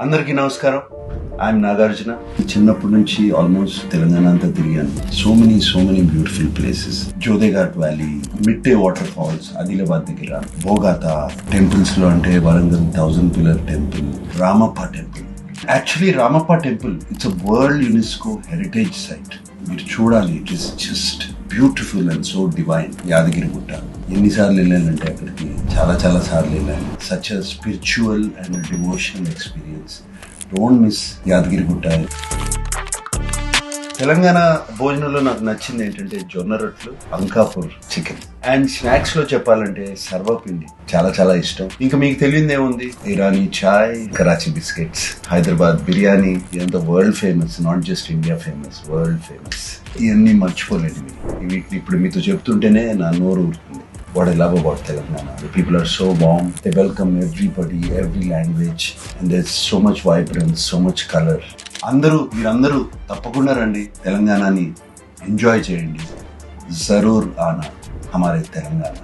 అందరికీ నమస్కారం. ఐఎమ్ నాగార్జున. చిన్నప్పటి నుంచి ఆల్మోస్ట్ తెలంగాణ అంతా తిరిగాను. So many beautiful places. Jodeghat valley, Mitte waterfalls, Adilabad దగ్గర బోగాతా, టెంపుల్స్ లో అంటే Warangal 1000 pillar temple, Ramappa temple. Actually Ramappa temple it's a world UNESCO heritage site. మీరు చూడాలి. It is just beautiful and so divine. Yadagirigutta ఎన్నిసార్లు వెళ్ళానంటే అక్కడికి చాలా సార్లు వెళ్ళాను. Such a spiritual and devotional experience. Don't miss Yadagirigutta. Telangana భోజనంలో నాకు నచ్చింది ఏంటంటే జొన్న రొట్లు, అంకాపూర్ చికెన్. అండ్ స్నాక్స్ లో చెప్పాలంటే సర్వపిండి చాలా ఇష్టం. ఇంకా మీకు తెలియదు ఏముంది, ఇరానీ చాయ్, కరాచీ బిస్కెట్స్, హైదరాబాద్ బిర్యానీ, ఇదంతా world famous. Not just India famous, world famous. ఇవన్నీ మర్చిపోలేండి. వీటిని ఇప్పుడు మీతో చెప్తుంటేనే నా నోరు ఊరుతుంది. What I love about Telangana, the people are so warm. They welcome everybody, every language, and there's so much vibrance, so much color. మీరందరూ తప్పకుండా రండి, తెలంగాణని ఎంజాయ్ చేయండి. జరూర్ ఆనా హమారే తెలంగాణ.